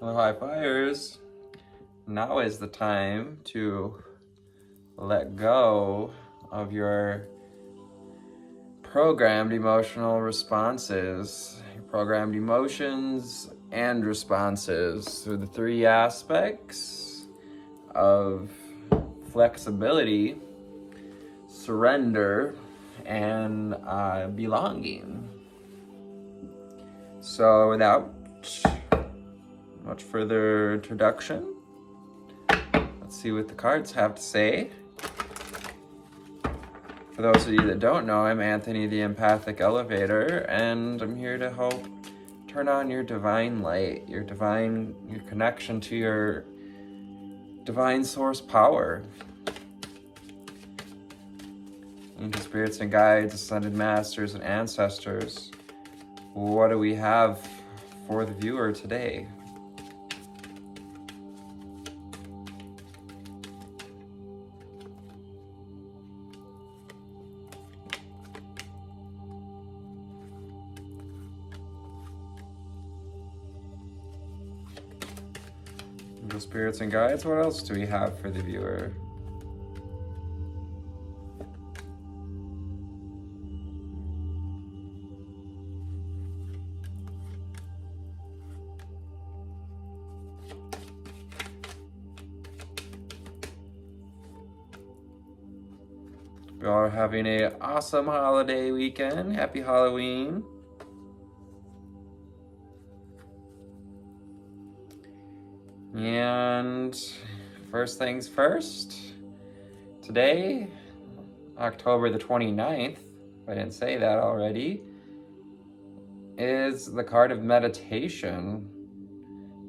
Well, high fires. Now is the time to let go of your programmed emotional responses, your programmed emotions and responses through the three aspects of flexibility, surrender, and belonging. So without much further introduction, let's see what the cards have to say. For those of you that don't know, I'm Anthony, the Empathic Elevator, and I'm here to help turn on your divine light, your connection to your divine source power. Angel spirits and guides, ascended masters and ancestors, what do we have for the viewer today? Angel spirits and guides, what else do we have for the viewer? We are having an awesome holiday weekend. Happy Halloween. And first things first, today, October the 29th, if I didn't say that already, is the card of meditation.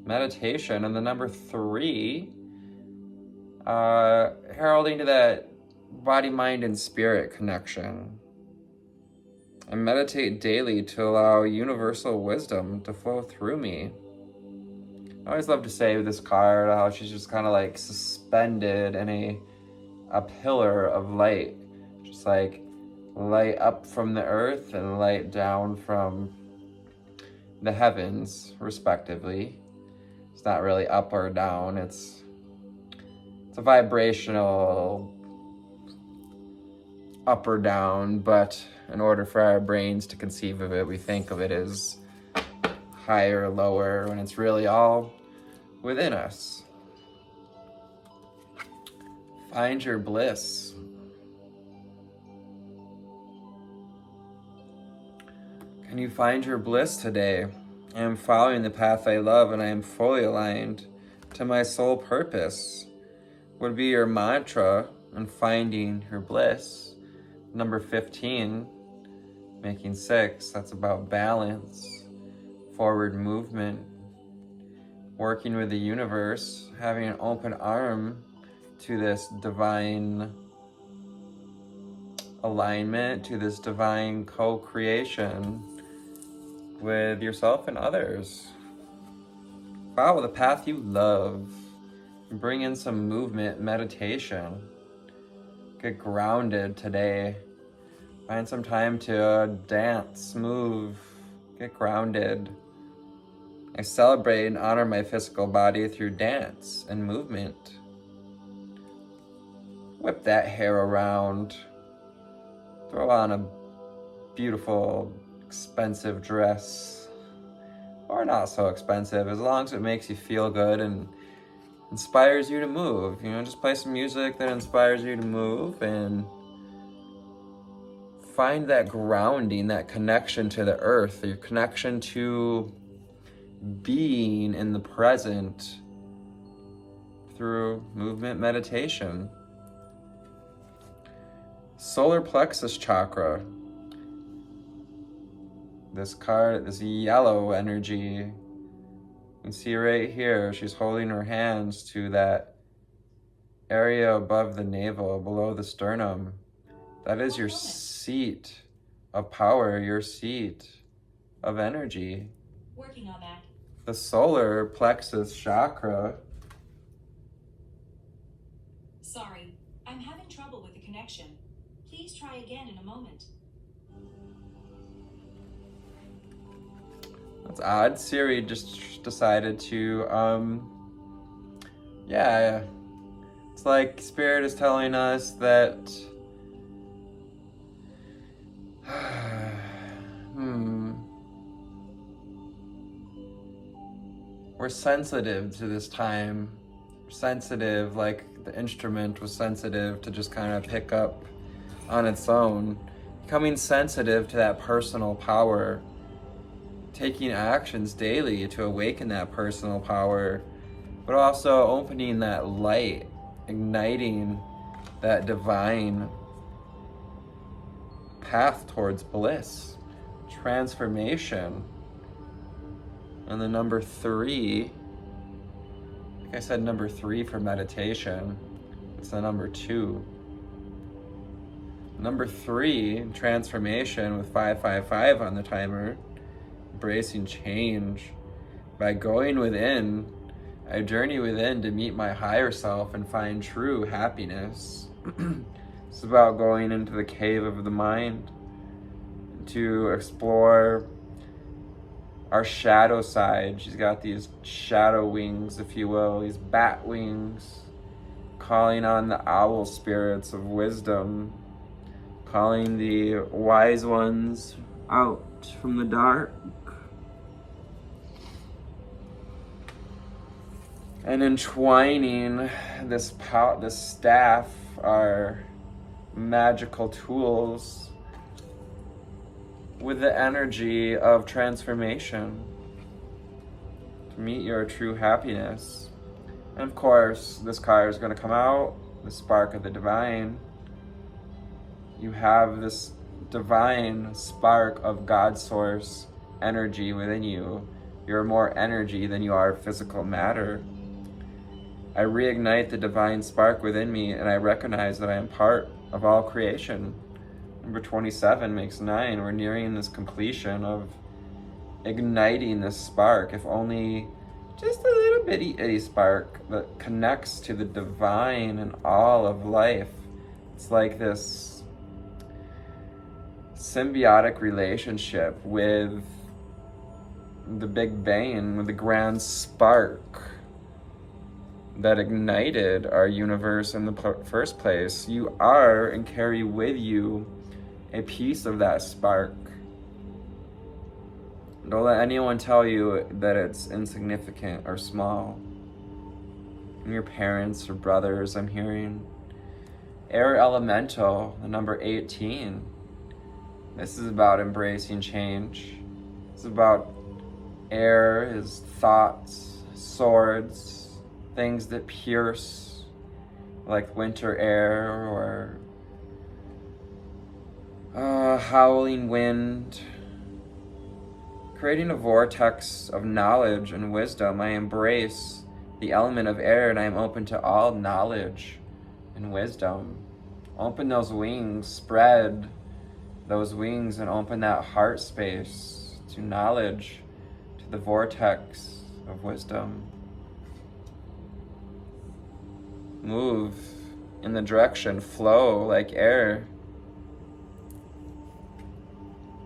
Meditation and the number 3, heralding to that body, mind, and spirit connection. I meditate daily to allow universal wisdom to flow through me. I always love to say with this card how she's just kind of like suspended in a pillar of light, just like light up from the earth and light down from the heavens, respectively. It's not really up or down, it's a vibrational up or down, but in order for our brains to conceive of it, we think of it as higher or lower when it's really all within us. Find your bliss. Can you find your bliss today? I am following the path I love and I am fully aligned to my soul purpose. Would be your mantra in finding your bliss. Number 15, making 6, that's about balance, forward movement, working with the universe, having an open arm to this divine alignment, to this divine co-creation with yourself and others. Follow the path you love. Bring in some movement, meditation. Get grounded today. Find some time to dance, move, get grounded. I celebrate and honor my physical body through dance and movement. Whip that hair around. Throw on a beautiful, expensive dress. Or not so expensive, as long as it makes you feel good and inspires you to move. You know, just play some music that inspires you to move and find that grounding, that connection to the earth, your connection to being in the present through movement meditation. Solar plexus chakra. This card, this yellow energy, you can see right here, she's holding her hands to that area above the navel, below the sternum. That is your seat of power, your seat of energy. Working on that. The solar plexus chakra. Sorry, I'm having trouble with the connection. Please try again in a moment. It's odd. Siri just decided to, yeah. It's like Spirit is telling us that, we're sensitive to this time. We're sensitive, like the instrument was sensitive to just kind of pick up on its own. Becoming sensitive to that personal power. Taking actions daily to awaken that personal power, but also opening that light, igniting that divine path towards bliss, transformation. And the number 3, like I said, number 3 for meditation, it's the number 2. Number 3, transformation with 555 on the timer, embracing change. By going within, I journey within to meet my higher self and find true happiness. It's about going into the cave of the mind to explore our shadow side. She's got these shadow wings, if you will, these bat wings, calling on the owl spirits of wisdom, calling the wise ones out from the dark. And entwining this staff, our magical tools, with the energy of transformation to meet your true happiness. And of course, this card is going to come out, the spark of the divine. You have this divine spark of God source energy within you. You're more energy than you are physical matter. I reignite the divine spark within me, and I recognize that I am part of all creation. Number 27 makes 9. We're nearing this completion of igniting this spark, if only just a little bitty itty spark that connects to the divine and all of life. It's like this symbiotic relationship with the Big Bang, with the grand spark that ignited our universe in the first place. You are and carry with you a piece of that spark. Don't let anyone tell you that it's insignificant or small. And your parents or brothers, I'm hearing. Air elemental, the number 18. This is about embracing change. It's about air, his thoughts, swords, things that pierce, like winter air or howling wind, creating a vortex of knowledge and wisdom. I embrace the element of air, and I am open to all knowledge and wisdom. Open those wings, spread those wings, and open that heart space to knowledge, to the vortex of wisdom. Move in the direction, flow like air,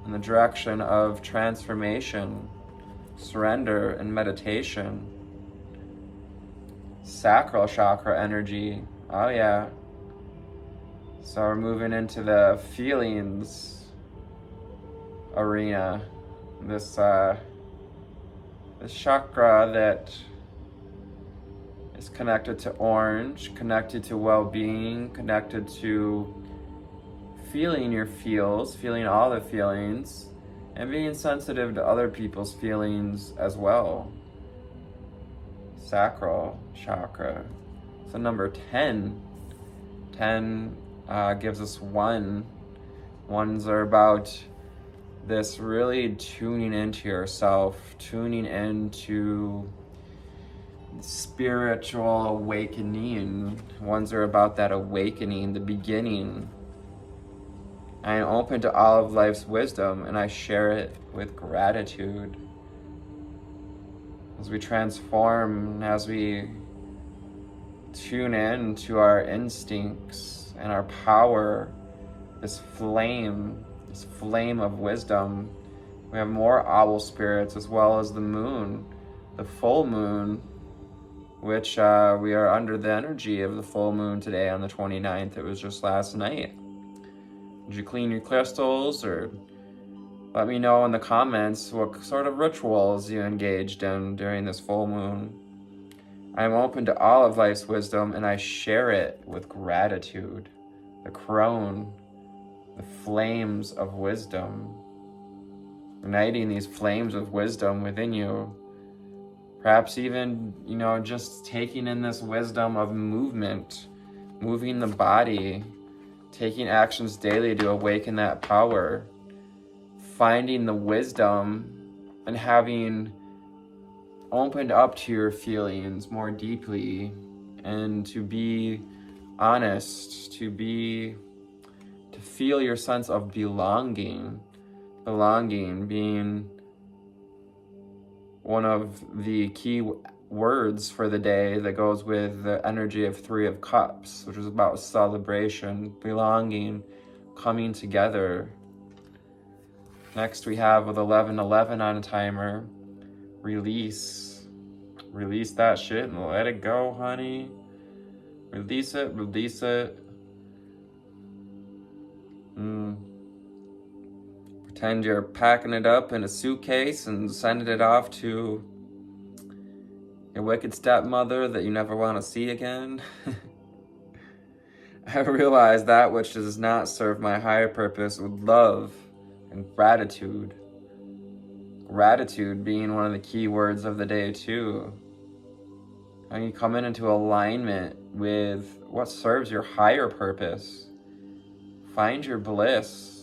in the direction of transformation, surrender, and meditation. Sacral chakra energy, oh yeah. So we're moving into the feelings arena. This chakra that is connected to orange, connected to well-being, connected to feeling your feels, feeling all the feelings, and being sensitive to other people's feelings as well. Sacral chakra. So number 10. 10 gives us 1. Ones are about this really tuning into yourself, tuning into spiritual awakening. Ones are about that awakening, the beginning. I am open to all of life's wisdom, and I share it with gratitude. As we transform, as we tune in to our instincts and our power, this flame of wisdom We have more owl spirits, as well as the moon, the full moon, which we are under the energy of the full moon today on the 29th. It was just last night. Did you clean your crystals, or let me know in the comments what sort of rituals you engaged in during this full moon. I am open to all of life's wisdom, and I share it with gratitude. The crone, the flames of wisdom, igniting these flames of wisdom within you. Perhaps even, just taking in this wisdom of movement, moving the body, taking actions daily to awaken that power, finding the wisdom and having opened up to your feelings more deeply, and to be honest, to feel your sense of belonging being one of the key words for the day that goes with the energy of 3 of Cups, which is about celebration, belonging, coming together. Next we have with 11:11 on a timer, release. Release that shit and let it go, honey. Release it. Pretend you're packing it up in a suitcase and sending it off to your wicked stepmother that you never want to see again. I realize that which does not serve my higher purpose with love and gratitude. Gratitude being one of the key words of the day too. And you come into alignment with what serves your higher purpose. Find your bliss.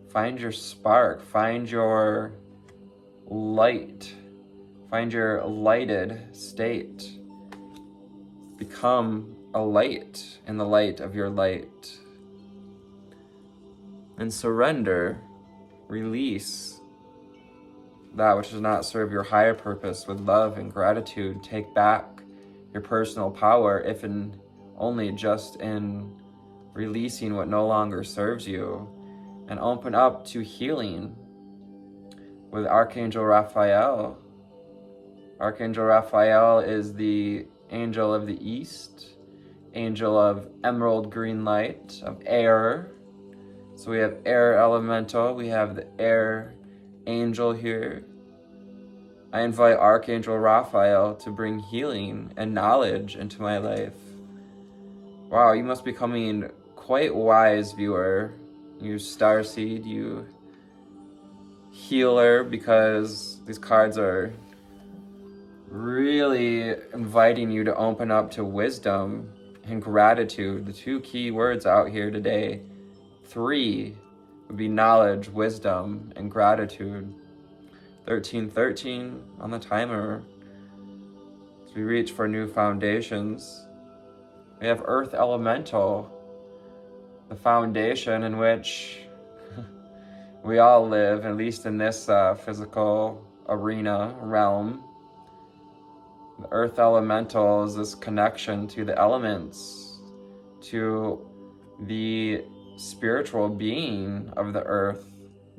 Find your spark. Find your light. Find your lighted state. Become a light in the light of your light. And surrender, release that which does not serve your higher purpose with love and gratitude. Take back your personal power, if in only just in releasing what no longer serves you, and open up to healing with Archangel Raphael. Archangel Raphael is the angel of the East, angel of emerald green light, of air. So we have air elemental, we have the air angel here. I invite Archangel Raphael to bring healing and knowledge into my life. Wow, you must be becoming quite wise, viewer. You starseed, you healer, because these cards are really inviting you to open up to wisdom and gratitude. The 2 key words out here today. 3 would be knowledge, wisdom, and gratitude. 13:13 on the timer. As we reach for new foundations, we have Earth Elemental, the foundation in which we all live, at least in this physical arena, realm. The Earth Elemental is this connection to the elements, to the spiritual being of the earth,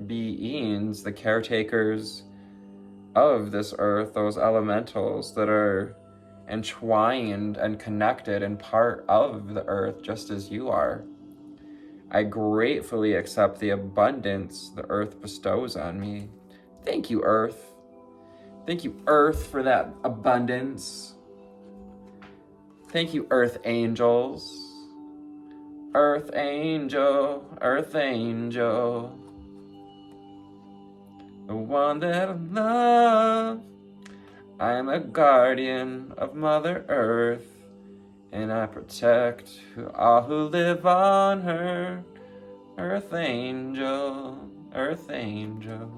beings, the caretakers of this earth, those elementals that are entwined and connected and part of the earth just as you are. I gratefully accept the abundance the earth bestows on me. Thank you, earth. Thank you, earth, for that abundance. Thank you, earth angels. Earth angel, earth angel. The one that I love. I am a guardian of Mother Earth, and I protect all who live on her. Earth angel, earth angel.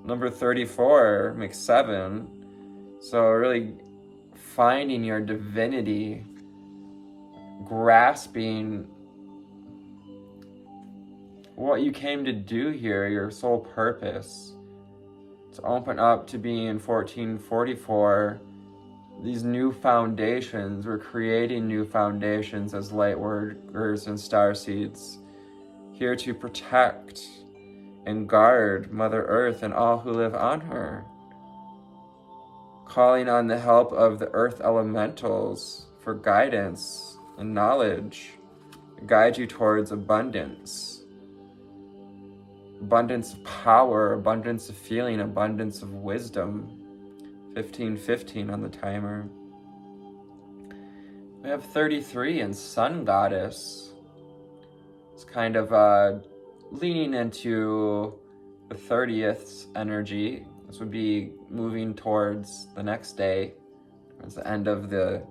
Number 34 makes 7. So really finding your divinity, grasping what you came to do here, your sole purpose. To open up to being 1444, these new foundations. We're creating new foundations as light workers and starseeds, here to protect and guard Mother Earth and all who live on her. Calling on the help of the earth elementals for guidance and knowledge. Guide you towards abundance. Abundance of power, abundance of feeling, abundance of wisdom. 1515 on the timer. We have 33 in Sun Goddess. It's kind of leaning into the 30th energy. This would be moving towards the next day. Towards the end of the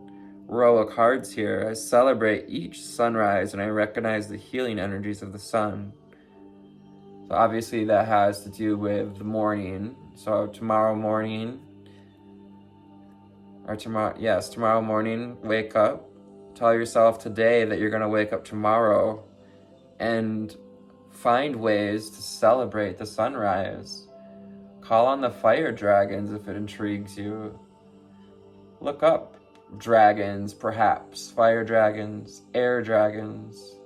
row of cards here. I celebrate each sunrise and I recognize the healing energies of the sun. So obviously that has to do with the morning. So tomorrow morning, tomorrow morning, wake up. Tell yourself today that you're going to wake up tomorrow and find ways to celebrate the sunrise. Call on the fire dragons if it intrigues you. Look up dragons, perhaps. Fire dragons, air dragons,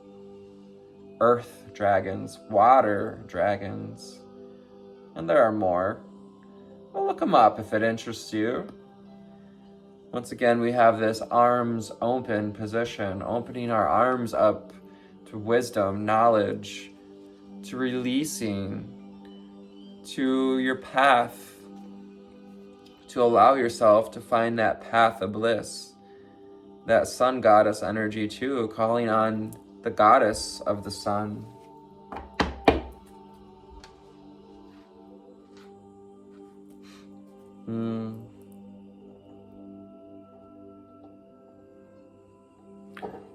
earth dragons, water dragons. And there are more. Well, look them up if it interests you. Once again, we have this arms open position, opening our arms up to wisdom, knowledge, to releasing, to your path, to allow yourself to find that path of bliss, that sun goddess energy too, calling on the goddess of the sun.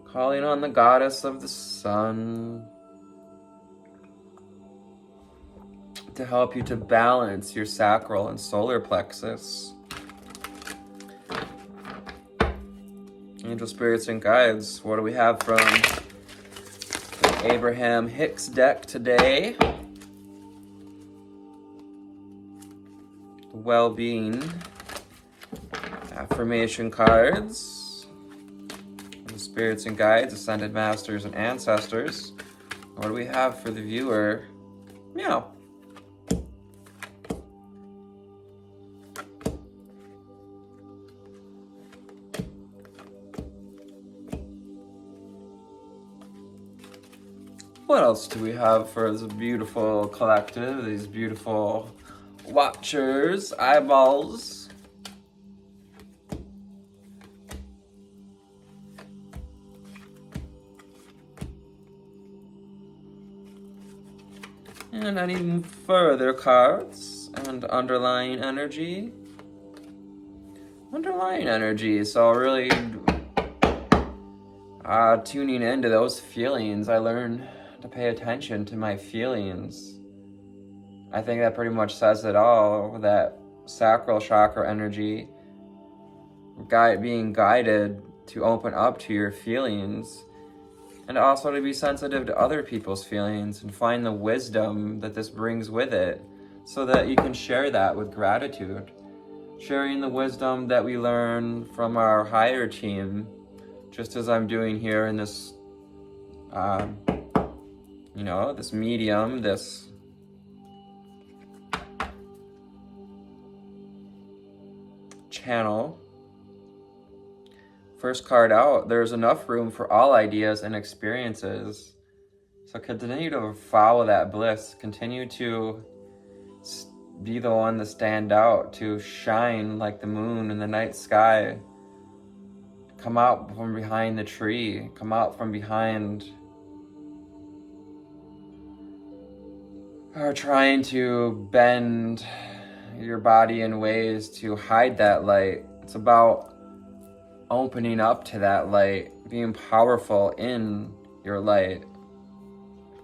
Calling on the goddess of the sun to help you to balance your sacral and solar plexus. Angel spirits and guides, what do we have from the Abraham Hicks deck today? The well-being affirmation cards. The spirits and guides, ascended masters and ancestors. What do we have for the viewer? Meow. What else do we have for this beautiful collective, these beautiful watchers, eyeballs? And any further cards and underlying energy. Underlying energy, so really tuning into those feelings. I learn to pay attention to my feelings. I think that pretty much says it all, that sacral chakra energy, being guided to open up to your feelings, and also to be sensitive to other people's feelings and find the wisdom that this brings with it so that you can share that with gratitude. Sharing the wisdom that we learn from our higher team, just as I'm doing here in this, this medium, this channel. First card out, there's enough room for all ideas and experiences. So continue to follow that bliss. Continue to be the one to stand out, to shine like the moon in the night sky. Come out from behind the tree. Come out from behind or trying to bend your body in ways to hide that light. It's about opening up to that light, being powerful in your light.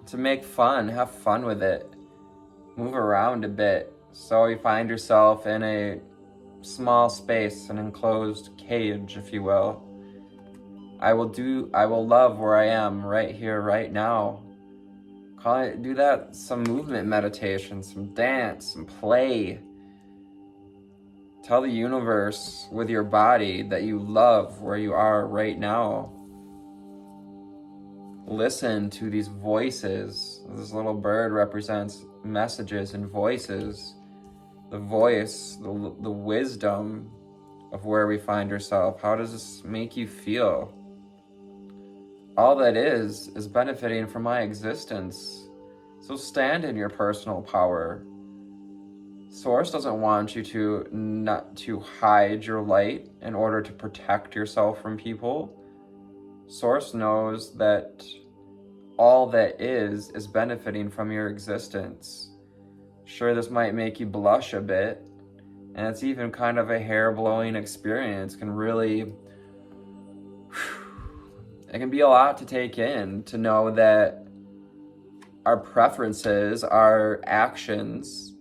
To make fun, have fun with it. Move around a bit so you find yourself in a small space, an enclosed cage, if you will. I will love where I am right here, right now. Do that, some movement meditation, some dance, some play. Tell the universe with your body that you love where you are right now. Listen to these voices. This little bird represents messages and voices, the voice, the wisdom of where we find ourselves. How does this make you feel? All that is benefiting from my existence. So stand in your personal power. Source doesn't want you to not to hide your light in order to protect yourself from people. Source knows that all that is benefiting from your existence. Sure, this might make you blush a bit, and it's even kind of a hair-blowing experience. Can really, it can be a lot to take in, to know that our preferences, our actions,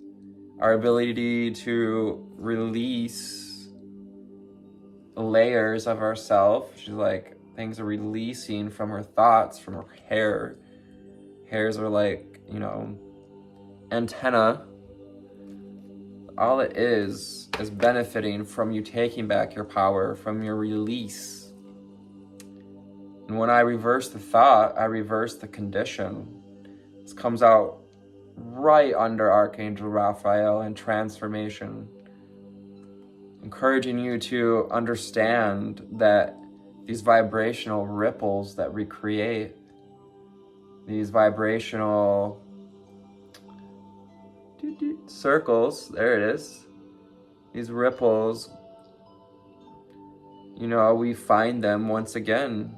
our ability to release layers of ourself. She's like, things are releasing from her thoughts, from her hair. Hairs are like, antenna. All it is benefiting from you taking back your power, from your release. And when I reverse the thought, I reverse the condition. This comes out right under Archangel Raphael and transformation, encouraging you to understand that these vibrational ripples that we create, these vibrational circles, there it is, these ripples, we find them once again,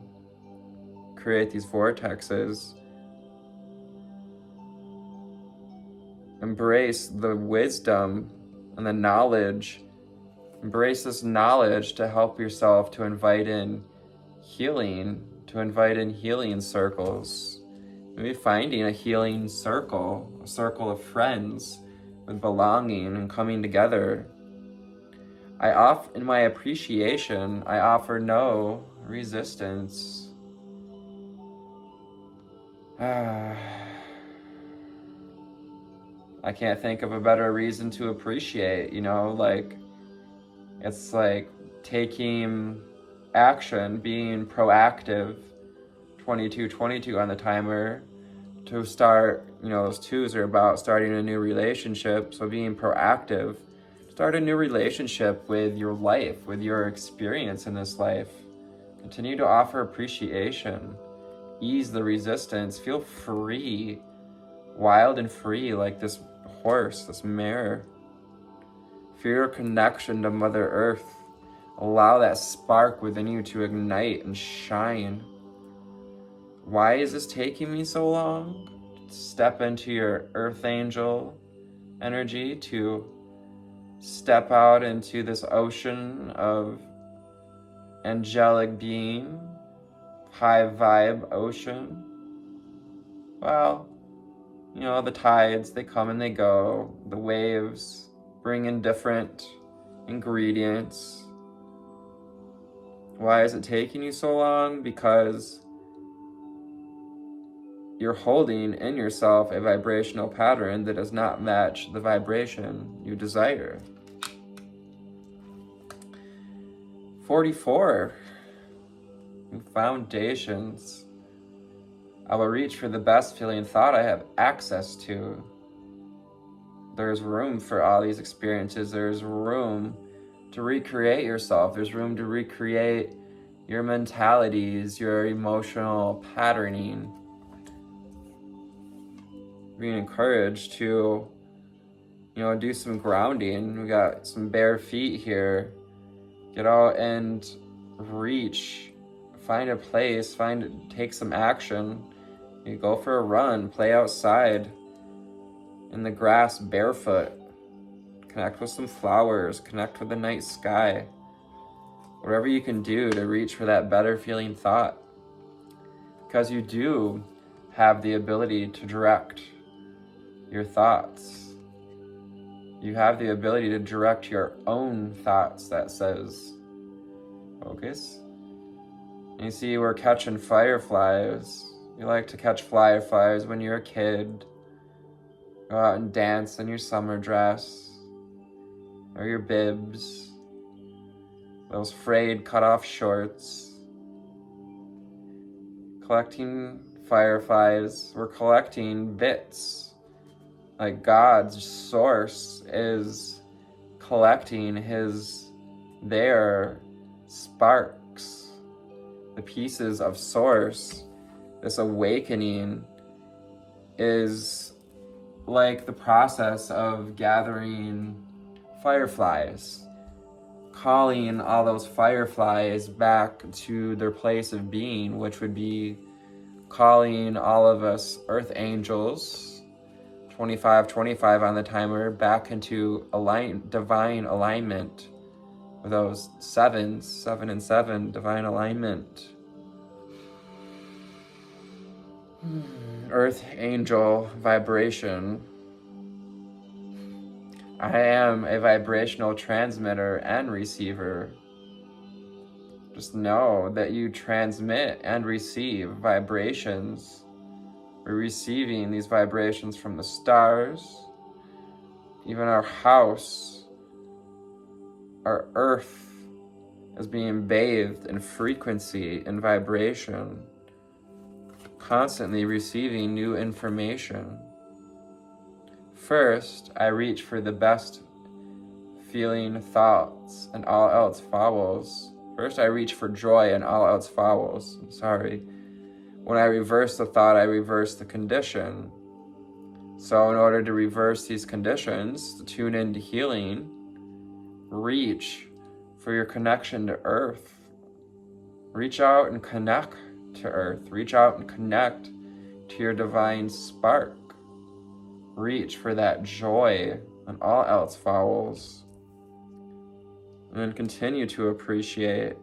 create these vortexes. Embrace the wisdom and the knowledge. Embrace this knowledge to help yourself to invite in healing, circles. Maybe finding a healing circle, a circle of friends with belonging and coming together. In my appreciation, I offer no resistance. I can't think of a better reason to appreciate, it's like taking action, being proactive, 2222 on the timer, to start, those twos are about starting a new relationship, so being proactive, start a new relationship with your life, with your experience in this life. Continue to offer appreciation, ease the resistance, feel free, wild and free like this horse, this mare. Feel your connection to Mother Earth. Allow that spark within you to ignite and shine. Why is this taking me so long? Step into your Earth Angel energy, to step out into this ocean of angelic being, high vibe ocean. Well, the tides, they come and they go. The waves bring in different ingredients. Why is it taking you so long? Because you're holding in yourself a vibrational pattern that does not match the vibration you desire. 44. Foundations. I will reach for the best feeling thought I have access to. There's room for all these experiences. There's room to recreate yourself. There's room to recreate your mentalities, your emotional patterning. Being encouraged to, do some grounding. We got some bare feet here. Get out and reach. Find a place, take some action. You go for a run, play outside in the grass barefoot. Connect with some flowers, connect with the night sky. Whatever you can do to reach for that better feeling thought. Because you do have the ability to direct your thoughts. You have the ability to direct your own thoughts, that says. Focus. And you see, we're catching fireflies. You like to catch fireflies when you're a kid. Go out and dance in your summer dress or your bibs, those frayed cut-off shorts. Collecting fireflies. We're collecting bits like God's source is collecting their sparks, the pieces of source. This awakening is like the process of gathering fireflies, calling all those fireflies back to their place of being, which would be calling all of us earth angels, 25 on the timer, back into divine alignment with those 7 and 7, divine alignment. Earth angel vibration. I am a vibrational transmitter and receiver. Just know that you transmit and receive vibrations. We're receiving these vibrations from the stars, even our house, our earth is being bathed in frequency and vibration, constantly receiving new information. First, I reach for the best feeling thoughts and all else follows. First, I reach for joy and all else follows. When I reverse the thought, I reverse the condition. So in order to reverse these conditions, to tune into healing, reach for your connection to earth. Reach out and connect to earth. Reach out and connect to your divine spark. Reach for that joy and all else follows. And then continue to appreciate.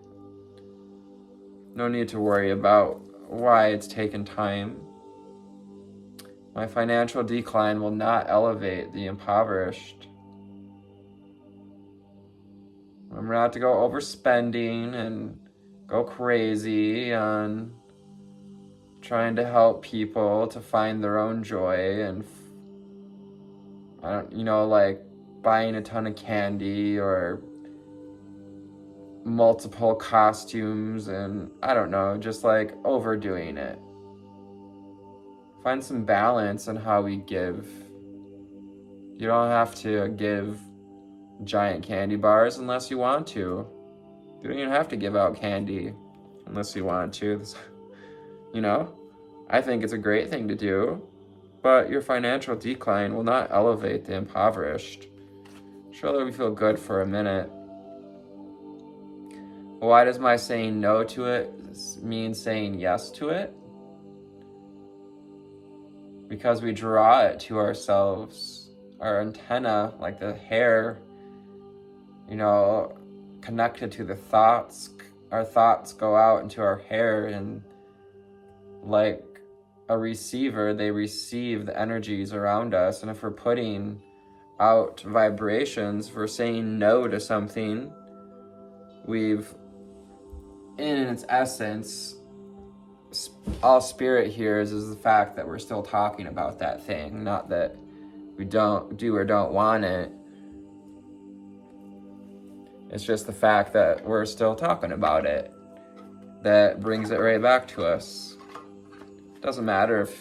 No need to worry about why it's taken time. My financial decline will not elevate the impoverished. Remember not to go overspending and go crazy on trying to help people to find their own joy and like buying a ton of candy or multiple costumes and just like overdoing it. Find some balance in how we give. You don't have to give giant candy bars unless you want to. You don't even have to give out candy unless you want to. I think it's a great thing to do, but your financial decline will not elevate the impoverished. Surely we feel good for a minute. Why does my saying no to it mean saying yes to it? Because we draw it to ourselves. Our antenna, like the hair, connected to the thoughts. Our thoughts go out into our hair, and like a receiver, they receive the energies around us. And if we're putting out vibrations, if we're saying no to something, we've, in its essence, all spirit hears is the fact that we're still talking about that thing, not that we don't do or don't want it. It's just the fact that we're still talking about it that brings it right back to us. It doesn't matter if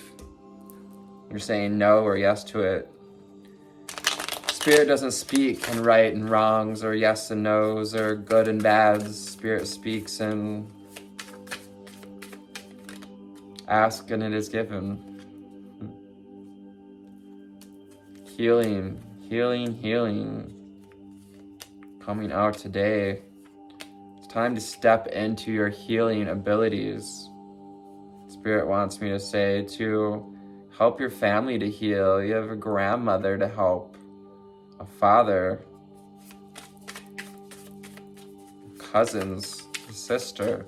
you're saying no or yes to it. Spirit doesn't speak in right and wrongs or yes and no's or good and bads. Spirit speaks in ask and it is given. Healing, healing, healing. Coming out today. It's time to step into your healing abilities. Spirit wants me to say to help your family to heal. You have a grandmother to help, a father, cousins, a sister.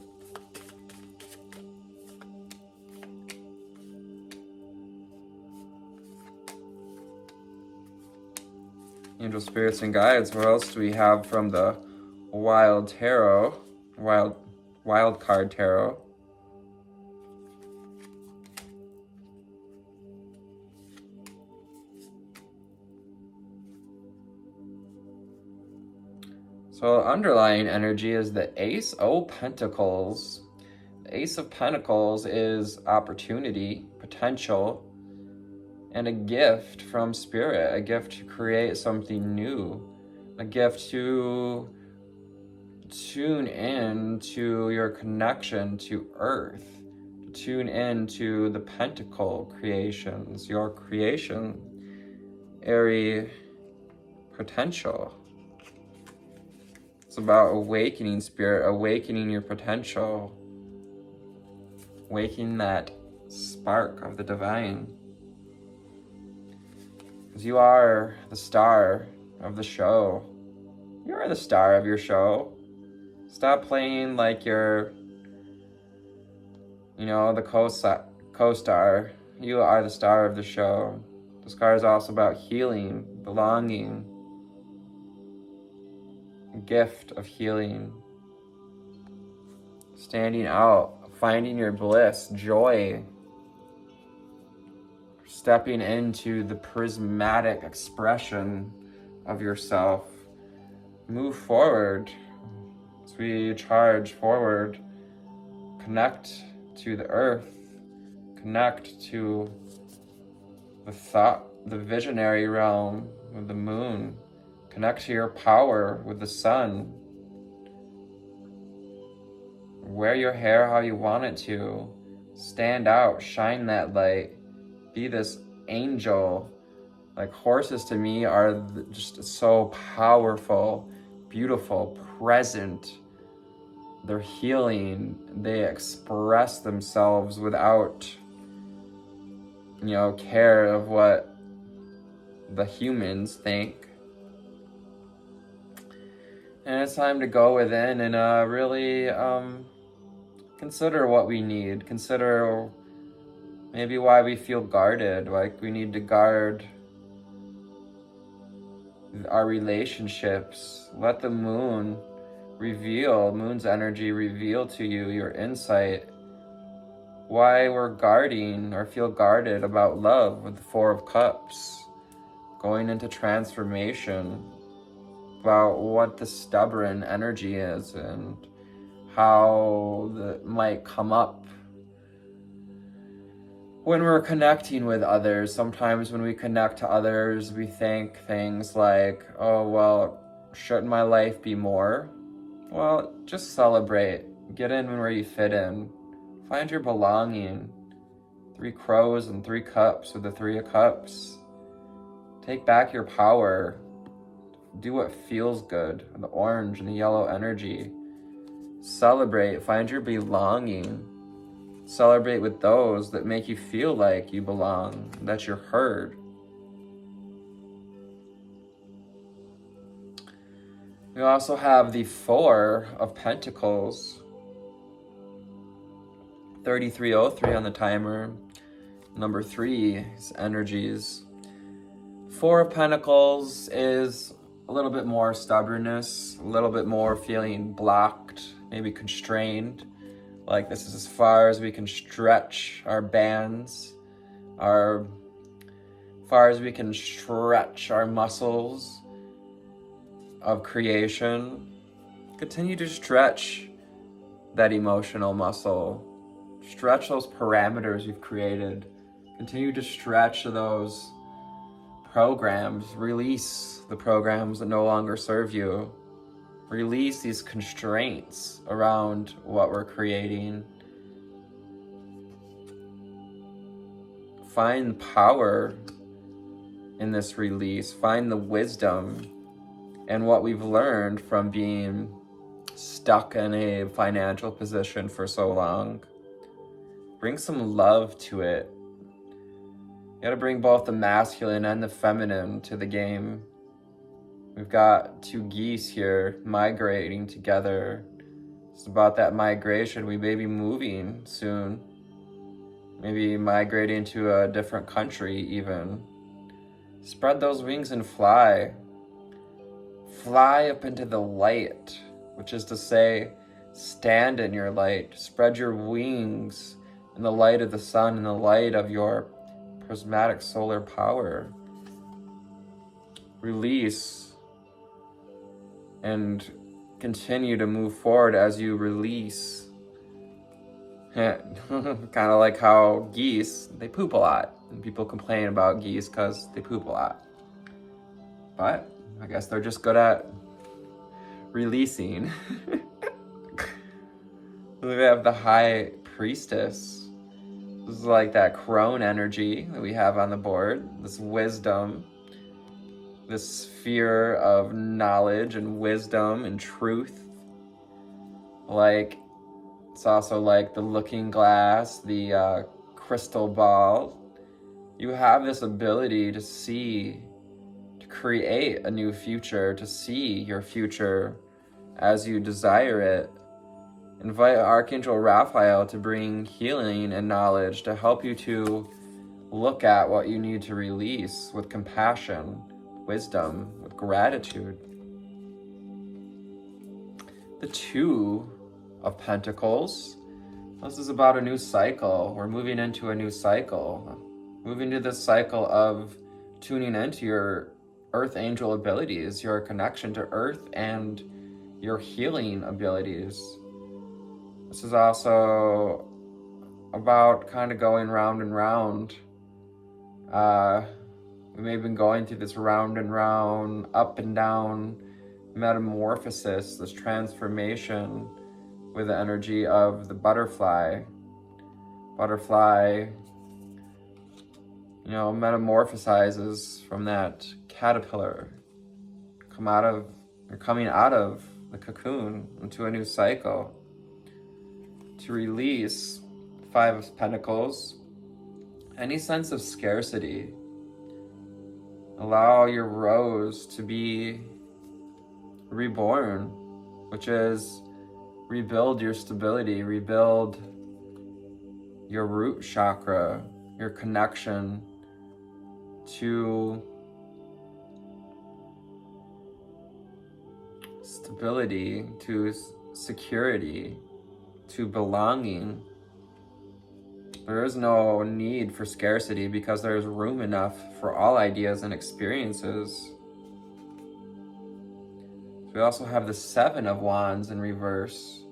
Angel spirits and guides. What else do we have from the wild tarot? Wild card tarot. So underlying energy is the Ace of Pentacles. The Ace of Pentacles is opportunity, potential. and a gift from spirit, a gift to create something new, a gift to tune in to your connection to earth, to tune in to the pentacle creations, your creation, airy potential. It's about awakening spirit, awakening your potential, waking that spark of the divine. Because you are the star of the show. You are the star of your show. Stop playing like you're, the co-star. You are the star of the show. The star is also about healing, belonging, a gift of healing, standing out, finding your bliss, joy, stepping into the prismatic expression of yourself. Move forward as we charge forward. Connect to the earth. Connect to the thought, the visionary realm with the moon. Connect to your power with the sun. Wear your hair how you want it to. Stand out, shine that light. Be this angel. Like horses to me are just so powerful, beautiful, present. They're healing. They express themselves without, care of what the humans think. And it's time to go within and really consider what we need. Consider maybe why we feel guarded, like we need to guard our relationships. Let the moon's energy reveal to you your insight, why we're guarding or feel guarded about love with the Four of Cups, going into transformation, about what the stubborn energy is and how that might come up when we're connecting with others. Sometimes when we connect to others, we think things like, oh, well, shouldn't my life be more? Well, just celebrate. Get in where you fit in. Find your belonging. 3 crows and 3 cups with the 3 of Cups. Take back your power. Do what feels good. The orange and the yellow energy. Celebrate. Find your belonging. Celebrate with those that make you feel like you belong, that you're heard. We also have the 4 of Pentacles, 3303 on the timer. Number 3 is energies. 4 of Pentacles is a little bit more stubbornness, a little bit more feeling blocked, maybe constrained. Like this is as far as we can stretch our bands, far as we can stretch our muscles of creation. Continue to stretch that emotional muscle. Stretch those parameters you've created. Continue to stretch those programs. Release the programs that no longer serve you. Release these constraints around what we're creating. Find power in this release. Find the wisdom and what we've learned from being stuck in a financial position for so long. Bring some love to it. You gotta bring both the masculine and the feminine to the game. We've got 2 geese here migrating together. It's about that migration. We may be moving soon. Maybe migrating to a different country even. Spread those wings and fly. Fly up into the light, which is to say, stand in your light. Spread your wings in the light of the sun, in the light of your prismatic solar power. Release and continue to move forward as you release Kind of like how geese, they poop a lot. And people complain about geese because they poop a lot. But I guess they're just good at releasing. We have the High Priestess. This is like that crone energy that we have on the board. This wisdom, this sphere of knowledge and wisdom and truth. Like, it's also like the looking glass, the crystal ball. You have this ability to see, to create a new future, to see your future as you desire it. Invite Archangel Raphael to bring healing and knowledge to help you to look at what you need to release with compassion, wisdom, with gratitude. The Two of Pentacles. This is about a new cycle. We're moving into a new cycle. Moving to this cycle of tuning into your earth angel abilities, your connection to earth and your healing abilities. This is also about kind of going round and round. We may have been going through this round and round, up and down metamorphosis, this transformation with the energy of the butterfly. Butterfly, metamorphosizes from that caterpillar, coming out of the cocoon into a new cycle. To release Five of Pentacles, any sense of scarcity. Allow your rose to be reborn, which is rebuild your stability, rebuild your root chakra, your connection to stability, to security, to belonging. There is no need for scarcity because there is room enough for all ideas and experiences. We also have the Seven of Wands in reverse.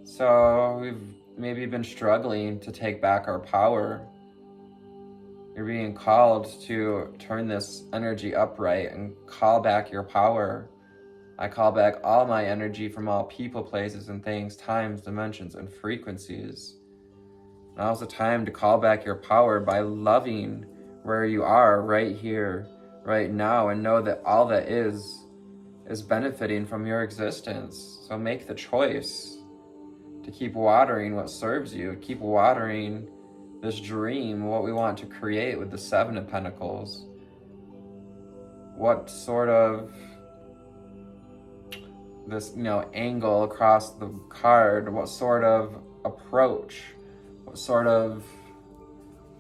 So we've maybe been struggling to take back our power. You're being called to turn this energy upright and call back your power. I call back all my energy from all people, places, and things, times, dimensions, and frequencies. Now's the time to call back your power by loving where you are right here, right now, and know that all that is benefiting from your existence. So make the choice to keep watering what serves you, keep watering this dream, what we want to create with the Seven of Pentacles. What sort of this, angle across the card, what sort of approach, what sort of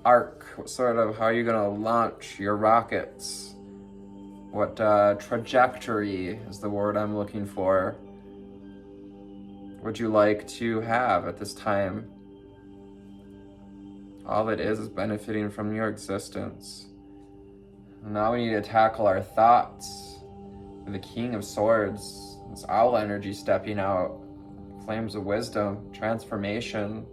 arc, how are you gonna launch your rockets? What trajectory is the word I'm looking for, would you like to have at this time? All it is benefiting from your existence. Now we need to tackle our thoughts with the King of Swords, this owl energy stepping out, flames of wisdom, transformation.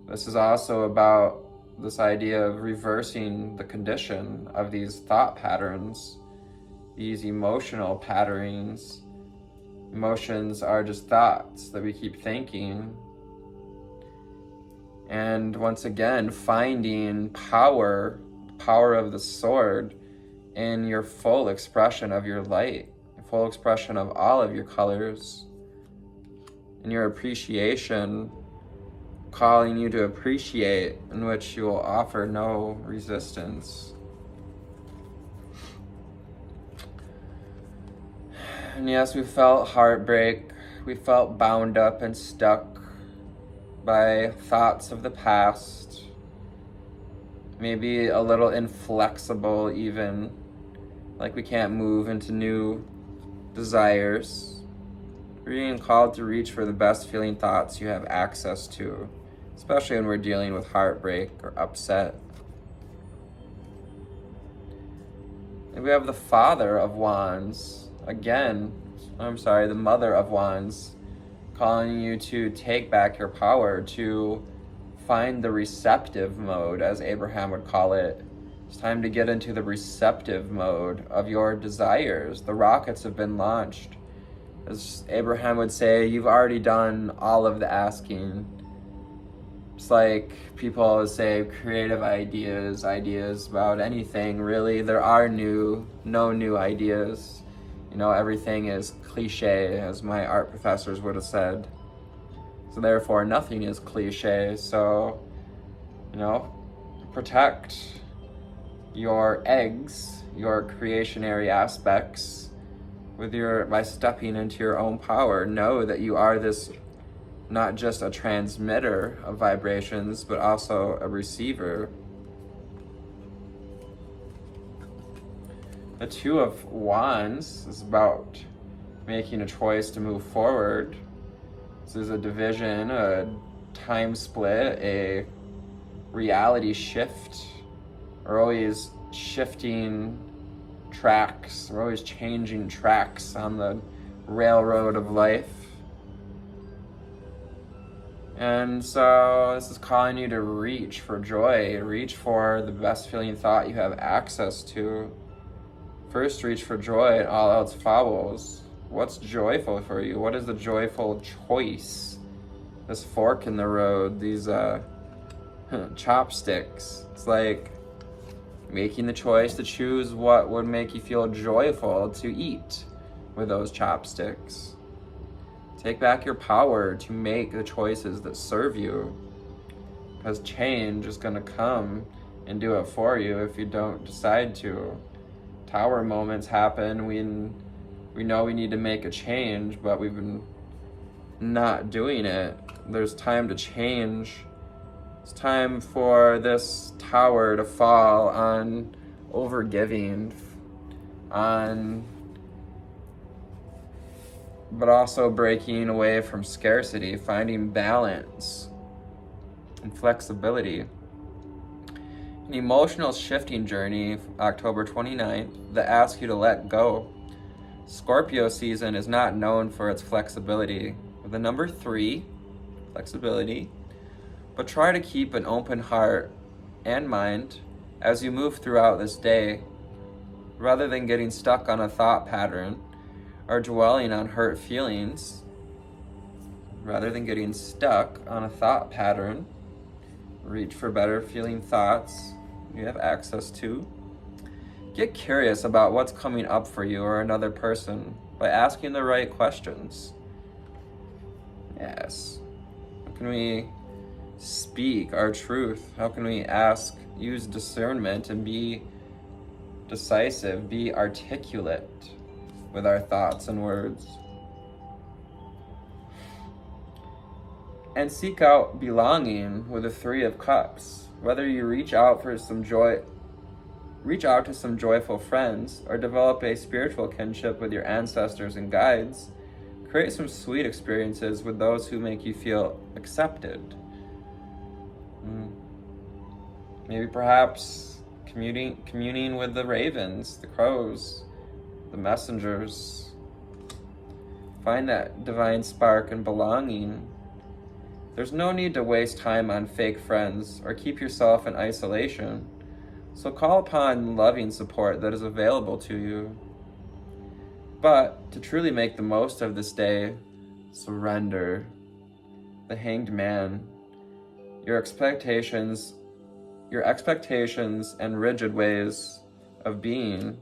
This is also about this idea of reversing the condition of these thought patterns, these emotional patterns. Emotions are just thoughts that we keep thinking. And once again, finding power of the sword in your full expression of your light, full expression of all of your colors, and your appreciation, calling you to appreciate, in which you will offer no resistance. And yes, we felt heartbreak, we felt bound up and stuck by thoughts of the past, maybe a little inflexible even, like we can't move into new desires. We're being called to reach for the best feeling thoughts you have access to, especially when we're dealing with heartbreak or upset. And we have the Father of Wands, the Mother of Wands, calling you to take back your power, to find the receptive mode, as Abraham would call it. It's time to get into the receptive mode of your desires. The rockets have been launched. As Abraham would say, you've already done all of the asking. It's like people always say, creative ideas about anything, really. There are no new ideas. Everything is cliche, as my art professors would have said. So therefore, nothing is cliche. So, protect your eggs, your creationary aspects, by stepping into your own power. Know that you are this, not just a transmitter of vibrations, but also a receiver. The Two of Wands is about making a choice to move forward. This is a division, a time split, a reality shift. We're always shifting tracks. We're always changing tracks on the railroad of life. And so this is calling you to reach for joy, reach for the best feeling thought you have access to. First, reach for joy, and all else follows. What's joyful for you? What is the joyful choice? This fork in the road, these chopsticks. It's like making the choice to choose what would make you feel joyful to eat with those chopsticks. Take back your power to make the choices that serve you, because change is going to come and do it for you if you don't decide to. Tower moments happen when we know we need to make a change, but we've been not doing it. There's time to change. It's time for this tower to fall on overgiving, but also breaking away from scarcity, finding balance and flexibility. An emotional shifting journey, October 29th, that asks you to let go. Scorpio season is not known for its flexibility. With the number 3, flexibility, but try to keep an open heart and mind as you move throughout this day, rather than getting stuck on a thought pattern or dwelling on hurt feelings. Reach for better feeling thoughts you have access to. Get curious about what's coming up for you or another person by asking the right questions. Yes. How can we speak our truth? How can we use discernment and be decisive, be articulate with our thoughts and words? And seek out belonging with the 3 of Cups. Whether you reach out to some joyful friends, or develop a spiritual kinship with your ancestors and guides, create some sweet experiences with those who make you feel accepted. Maybe perhaps communing with the ravens, the crows, the messengers. Find that divine spark and belonging. There's no need to waste time on fake friends or keep yourself in isolation. So call upon loving support that is available to you. But to truly make the most of this day, surrender. The Hanged Man. Your expectations and rigid ways of being.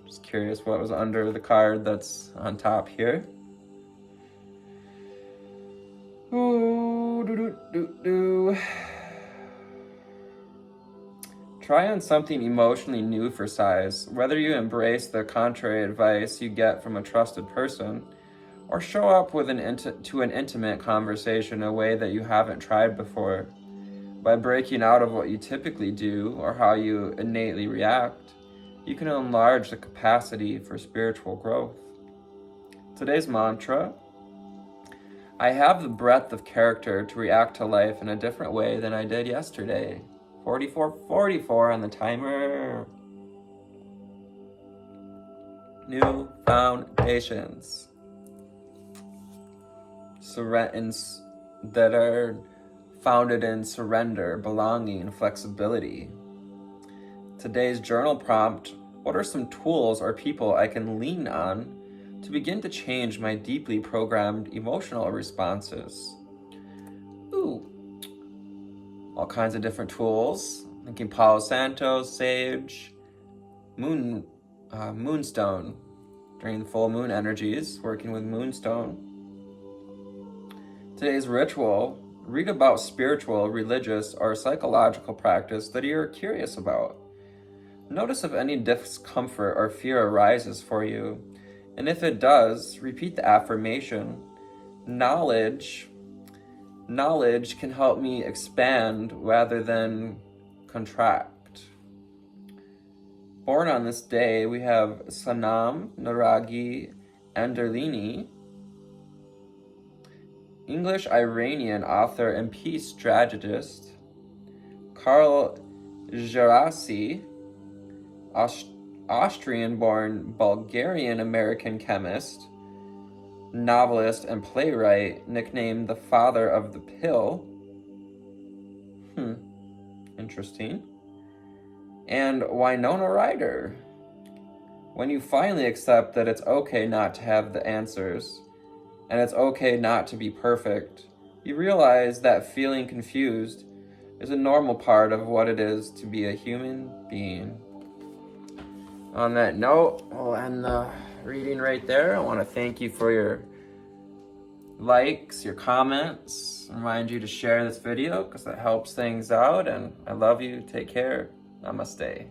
Just curious what was under the card that's on top here. Try on something emotionally new for size, whether you embrace the contrary advice you get from a trusted person, or show up with to an intimate conversation in a way that you haven't tried before. By breaking out of what you typically do or how you innately react, you can enlarge the capacity for spiritual growth. Today's mantra: I have the breadth of character to react to life in a different way than I did yesterday. 44:44 on the timer. New foundations. That are founded in surrender, belonging, and flexibility. Today's journal prompt: what are some tools or people I can lean on to begin to change my deeply programmed emotional responses? Ooh, all kinds of different tools. Thinking Palo Santo, sage, moonstone during the full moon energies, working with moonstone. Today's ritual: read about spiritual, religious, or psychological practice that you're curious about. Notice if any discomfort or fear arises for you, and if it does, repeat the affirmation: knowledge can help me expand rather than contract. Born on this day, we have Sanam Naragi Anderlini, English-Iranian author and peace strategist; Karl Gerasi, Austrian-born Bulgarian-American chemist, novelist, and playwright, nicknamed the father of the pill. Interesting. And Winona Ryder. When you finally accept that it's okay not to have the answers, and it's okay not to be perfect, you realize that feeling confused is a normal part of what it is to be a human being. On that note, we'll end the reading right there. I want to thank you for your likes, your comments. I remind you to share this video because that helps things out, and I love you. Take care. Namaste.